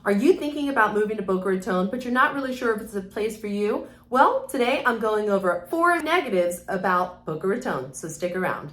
Are you thinking about moving to Boca Raton, but you're not really sure if it's a place for you? Well, today I'm going over 4 negatives about Boca Raton, so stick around.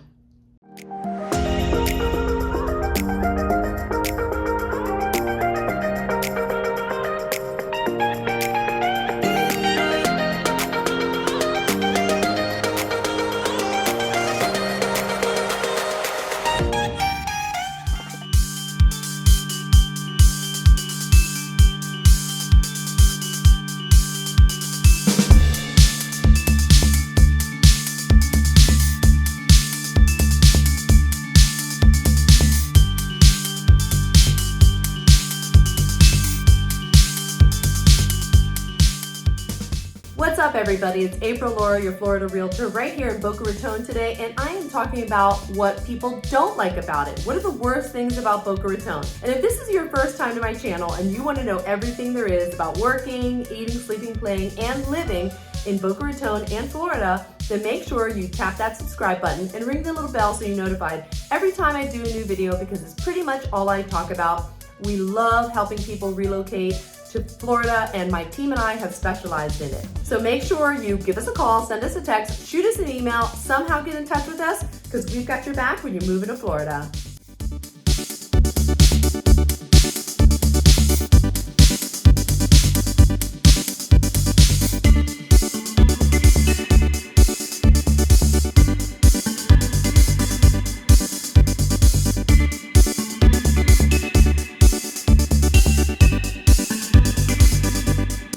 What's up, everybody? It's April Laura, your Florida realtor, right here in Boca Raton today, and I am talking about what people don't like about it. What are the worst things about Boca Raton? And if this is your first time to my channel and you want to know everything there is about working, eating, sleeping, playing, and living in Boca Raton and Florida, then make sure you tap that subscribe button and ring the little bell so you're notified every time I do a new video, because it's pretty much all I talk about. We love helping people relocate to Florida, and my team and I have specialized in it. So make sure you give us a call, send us a text, shoot us an email, somehow get in touch with us, because we've got your back when you're moving to Florida.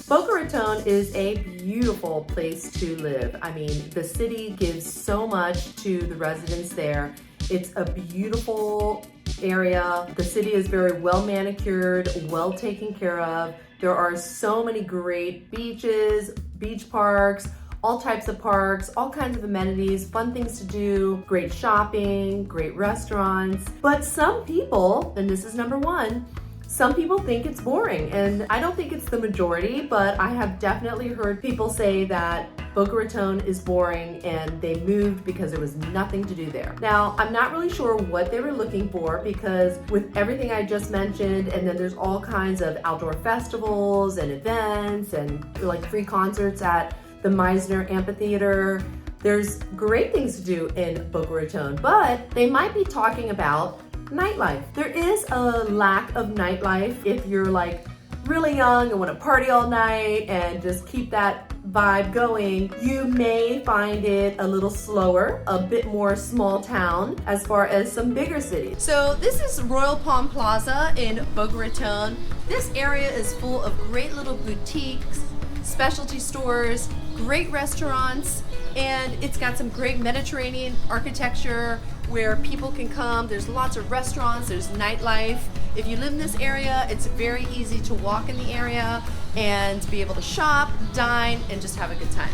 Boca Raton is a beautiful place to live. I mean, the city gives so much to the residents there. It's a beautiful area. The city is very well manicured, well taken care of. There are so many great beaches, beach parks, all types of parks, all kinds of amenities, fun things to do, great shopping, great restaurants. But some people, and this is number one, some people think it's boring, and I don't think it's the majority, but I have definitely heard people say that Boca Raton is boring and they moved because there was nothing to do there. Now, I'm not really sure what they were looking for, because with everything I just mentioned, and then there's all kinds of outdoor festivals and events and like free concerts at the Meisner Amphitheater. There's great things to do in Boca Raton, but they might be talking about nightlife. There is a lack of nightlife if you're like really young and want to party all night and just keep that vibe going. You may find it a little slower, a bit more small town as far as some bigger cities. So this is Royal Palm Plaza in Boca Raton. This area is full of great little boutiques, specialty stores, great restaurants, and it's got some great Mediterranean architecture where people can come. There's lots of restaurants, there's nightlife. If you live in this area, it's very easy to walk in the area and be able to shop, dine, and just have a good time.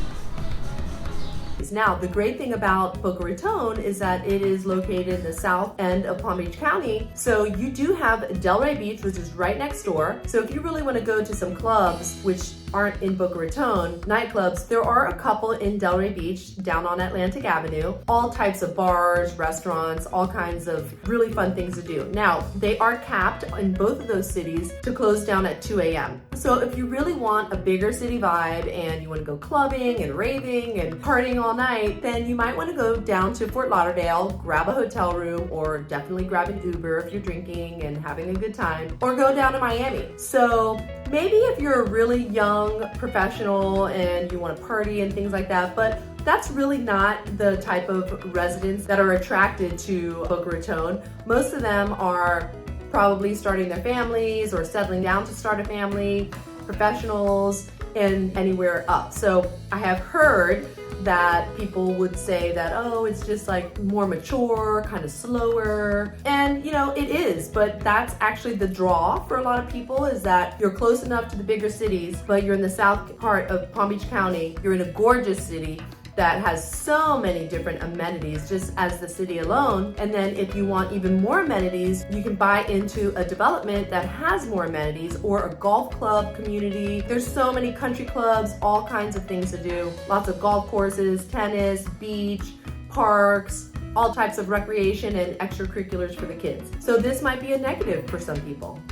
Now, the great thing about Boca Raton is that it is located in the south end of Palm Beach County. So you do have Delray Beach, which is right next door. So if you really want to go to some clubs, which aren't in Boca Raton, nightclubs, there are a couple in Delray Beach down on Atlantic Avenue. All types of bars, restaurants, all kinds of really fun things to do. Now, they are capped in both of those cities to close down at 2 a.m. So if you really want a bigger city vibe and you want to go clubbing and raving and partying all night, then you might want to go down to Fort Lauderdale, grab a hotel room, or definitely grab an Uber if you're drinking and having a good time, or go down to Miami. So maybe if you're a really young professional and you want to party and things like that, but that's really not the type of residents that are attracted to Boca Raton. Most of them are probably starting their families or settling down to start a family, professionals, and anywhere up. So I have heard that people would say that, oh, it's just like more mature, kind of slower. And you know, it is, but that's actually the draw for a lot of people, is that you're close enough to the bigger cities, but you're in the south part of Palm Beach County. You're in a gorgeous city that has so many different amenities just as the city alone. And then if you want even more amenities, you can buy into a development that has more amenities, or a golf club community. There's so many country clubs, all kinds of things to do. Lots of golf courses, tennis, beach, parks, all types of recreation and extracurriculars for the kids. So this might be a negative for some people.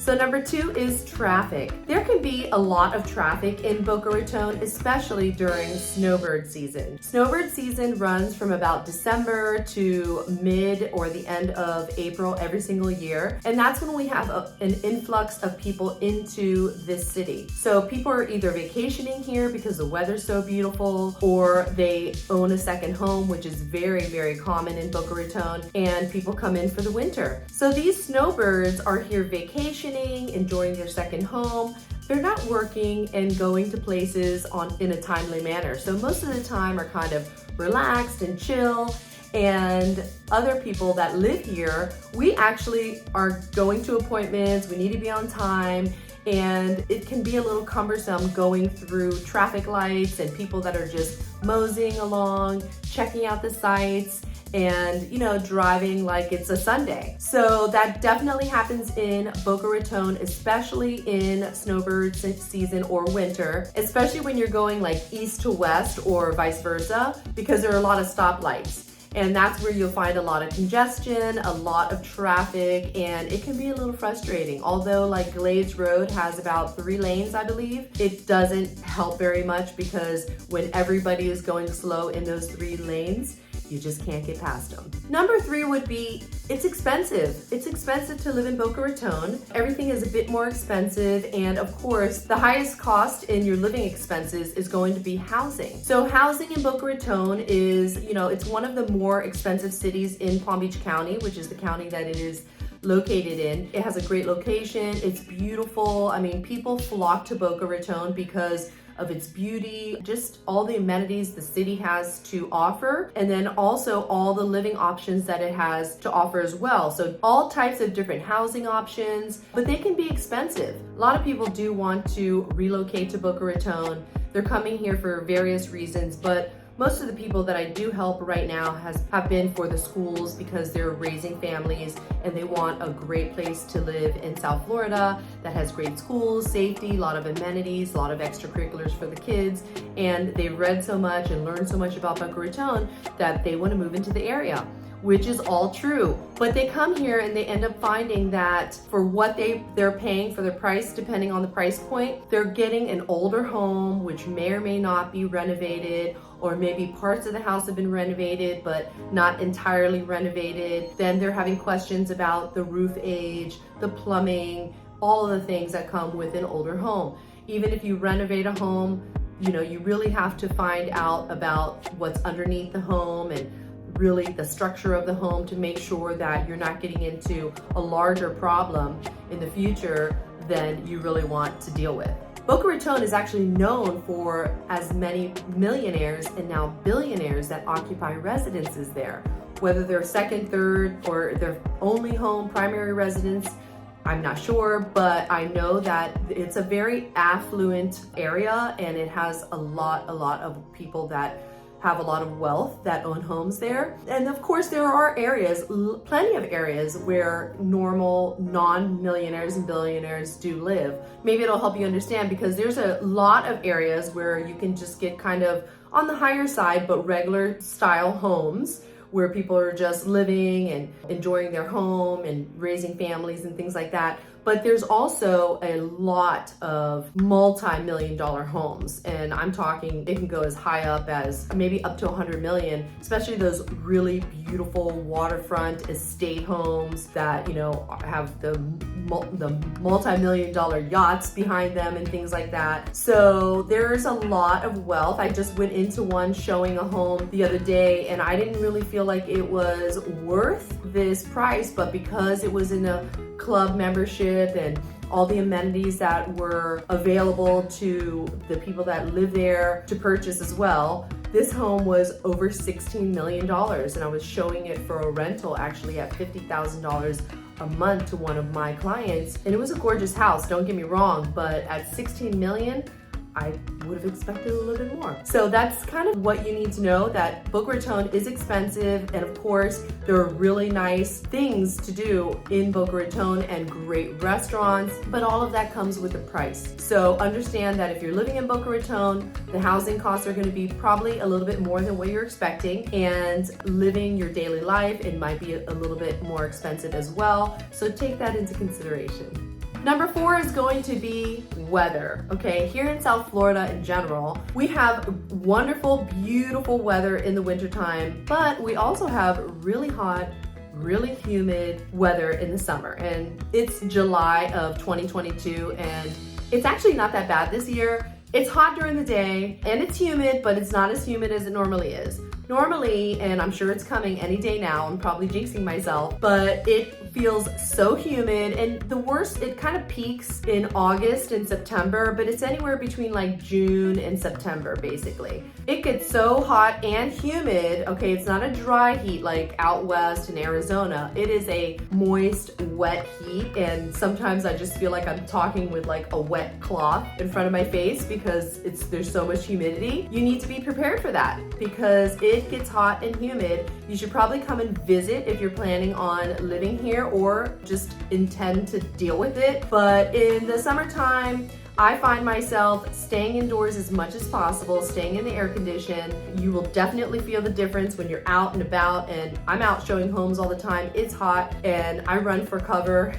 So number 2 is traffic. There can be a lot of traffic in Boca Raton, especially during snowbird season. Snowbird season runs from about December to mid or the end of April every single year. And that's when we have an influx of people into this city. So people are either vacationing here because the weather's so beautiful, or they own a second home, which is very, very common in Boca Raton, and people come in for the winter. So these snowbirds are here vacationing, enjoying their second home. They're not working and going to places in a timely manner. So most of the time are kind of relaxed and chill. And other people that live here, we actually are going to appointments, we need to be on time, and it can be a little cumbersome going through traffic lights and people that are just moseying along, checking out the sites, and driving like it's a Sunday. So that definitely happens in Boca Raton, especially in snowbird season or winter, especially when you're going like east to west or vice versa, because there are a lot of stoplights. And that's where you'll find a lot of congestion, a lot of traffic, and it can be a little frustrating. Although like Glades Road has about 3 lanes, I believe, it doesn't help very much, because when everybody is going slow in those 3 lanes, you just can't get past them. Number 3 would be, it's expensive. It's expensive to live in Boca Raton. Everything is a bit more expensive, and of course, the highest cost in your living expenses is going to be housing. So housing in Boca Raton is, it's one of the more expensive cities in Palm Beach County, which is the county that it is located in. It has a great location. It's beautiful. I mean, people flock to Boca Raton because of its beauty, just all the amenities the city has to offer, and then also all the living options that it has to offer as well. So all types of different housing options, but they can be expensive. A lot of people do want to relocate to Boca Raton. They're coming here for various reasons, but most of the people that I do help right now have been for the schools, because they're raising families and they want a great place to live in South Florida that has great schools, safety, a lot of amenities, a lot of extracurriculars for the kids. And they've read so much and learned so much about Boca Raton that they want to move into the area, which is all true. But they come here and they end up finding that for what they're paying for the price, depending on the price point, they're getting an older home, which may or may not be renovated, or maybe parts of the house have been renovated, but not entirely renovated. Then they're having questions about the roof age, the plumbing, all of the things that come with an older home. Even if you renovate a home, you really have to find out about what's underneath the home and really the structure of the home to make sure that you're not getting into a larger problem in the future than you really want to deal with. Boca Raton is actually known for as many millionaires and now billionaires that occupy residences there. Whether they're second, third, or their only home, primary residence, I'm not sure, but I know that it's a very affluent area, and it has a lot of people that have a lot of wealth that own homes there. And of course, there are areas, plenty of areas, where normal non-millionaires and billionaires do live. Maybe it'll help you understand, because there's a lot of areas where you can just get kind of on the higher side, but regular style homes, where people are just living and enjoying their home and raising families and things like that. But there's also a lot of multi-million-dollar homes, and I'm talking, it can go as high up as maybe up to 100 million, especially those really beautiful waterfront estate homes that, have the multi-million-dollar yachts behind them and things like that. So there's a lot of wealth. I just went into one showing a home the other day, and I didn't really feel like it was worth this price, but because it was in a club membership and all the amenities that were available to the people that live there to purchase as well, this home was over $16 million, and I was showing it for a rental actually at $50,000 a month to one of my clients. And it was a gorgeous house, don't get me wrong, but at 16 million, I would have expected a little bit more. So that's kind of what you need to know, that Boca Raton is expensive, and of course there are really nice things to do in Boca Raton and great restaurants, but all of that comes with a price. So understand that if you're living in Boca Raton, the housing costs are going to be probably a little bit more than what you're expecting, and living your daily life, it might be a little bit more expensive as well. So take that into consideration. Number 4 is going to be weather, okay? Here in South Florida in general, we have wonderful, beautiful weather in the wintertime, but we also have really hot, really humid weather in the summer. And it's July of 2022, and it's actually not that bad this year. It's hot during the day, and it's humid, but it's not as humid as it normally is. Normally, and I'm sure it's coming any day now, I'm probably jinxing myself, but it feels so humid, and the worst, it kind of peaks in August and September, but it's anywhere between like June and September, basically. It gets so hot and humid, okay, it's not a dry heat like out west in Arizona. It is a moist, wet heat, and sometimes I just feel like I'm talking with like a wet cloth in front of my face because there's so much humidity. You need to be prepared for that because it gets hot and humid. You should probably come and visit if you're planning on living here or just intend to deal with it. But in the summertime, I find myself staying indoors as much as possible, staying in the air condition. You will definitely feel the difference when you're out and about, and I'm out showing homes all the time. It's hot and I run for cover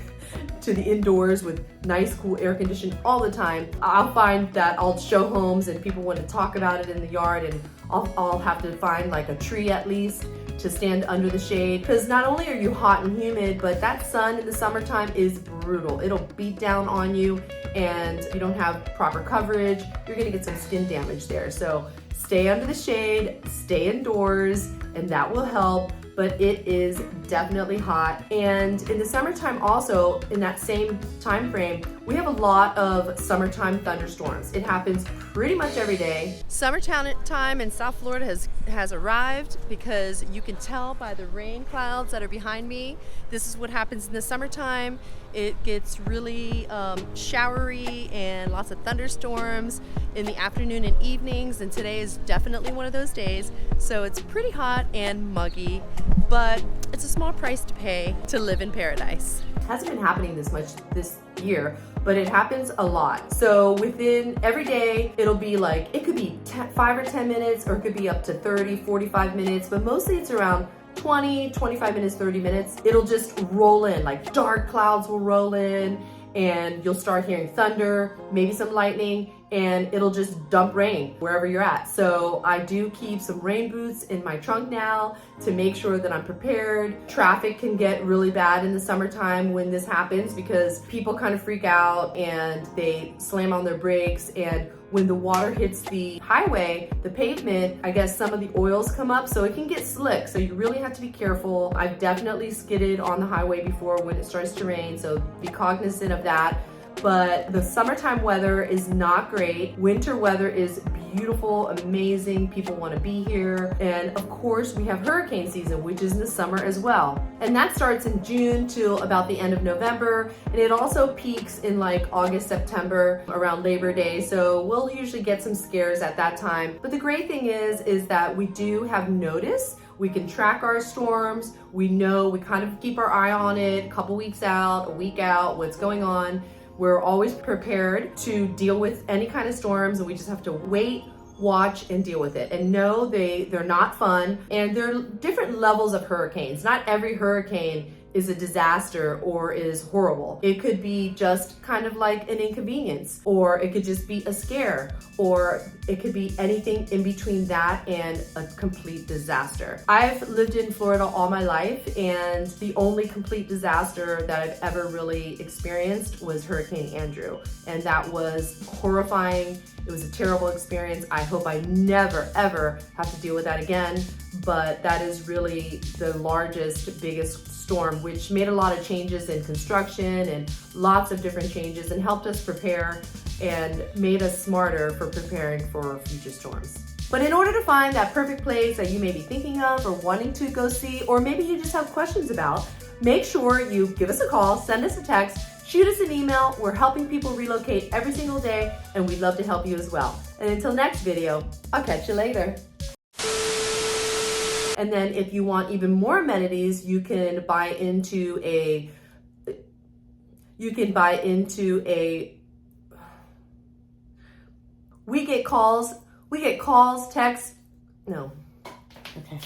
to the indoors with nice, cool air conditioning all the time. I'll find that I'll show homes and people want to talk about it in the yard, and I'll have to find like a tree at least to stand under the shade, because not only are you hot and humid, but that sun in the summertime is brutal. It'll beat down on you, and if you don't have proper coverage, you're gonna get some skin damage there. So stay under the shade, stay indoors, and that will help. But it is definitely hot. And in the summertime also, in that same time frame, we have a lot of summertime thunderstorms. It happens pretty much every day. Summertime in South Florida has arrived, because you can tell by the rain clouds that are behind me. This is what happens in the summertime. It gets really showery and lots of thunderstorms in the afternoon and evenings, and today is definitely one of those days. So it's pretty hot and muggy, but it's a small price to pay to live in paradise. It hasn't been happening this much this year, but it happens a lot. So within every day, it'll be like, it could be 5 or 10 minutes, or it could be up to 30, 45 minutes, but mostly it's around 20, 25 minutes, 30 minutes. It'll just roll in, like dark clouds will roll in, and you'll start hearing thunder, maybe some lightning, and it'll just dump rain wherever you're at. So I do keep some rain boots in my trunk now to make sure that I'm prepared. Traffic can get really bad in the summertime when this happens, because people kind of freak out and they slam on their brakes, and when the water hits the highway, the pavement, I guess some of the oils come up, so it can get slick. So you really have to be careful. I've definitely skidded on the highway before when it starts to rain, so be cognizant of that. But the summertime weather is not great. Winter weather is beautiful, amazing. People want to be here. And of course, we have hurricane season, which is in the summer as well. And that starts in June till about the end of November. And it also peaks in like August, September, around Labor Day. So we'll usually get some scares at that time. But the great thing is that we do have notice. We can track our storms. We know, we kind of keep our eye on it a couple weeks out, a week out, what's going on. We're always prepared to deal with any kind of storms, and we just have to wait, watch, and deal with it. And no, they're not fun, and there are different levels of hurricanes. Not every hurricane is a disaster or is horrible. It could be just kind of like an inconvenience, or it could just be a scare, or it could be anything in between that and a complete disaster. I've lived in Florida all my life, and the only complete disaster that I've ever really experienced was Hurricane Andrew, and that was horrifying. It was a terrible experience. I hope I never, ever have to deal with that again, but that is really the largest, biggest storm, which made a lot of changes in construction and lots of different changes, and helped us prepare and made us smarter for preparing for future storms. But in order to find that perfect place that you may be thinking of or wanting to go see, or maybe you just have questions about, make sure you give us a call, send us a text, shoot us an email. We're helping people relocate every single day, and we'd love to help you as well. And until next video, I'll catch you later. And then if you want even more amenities, you can buy into a, we get calls, texts, no, okay.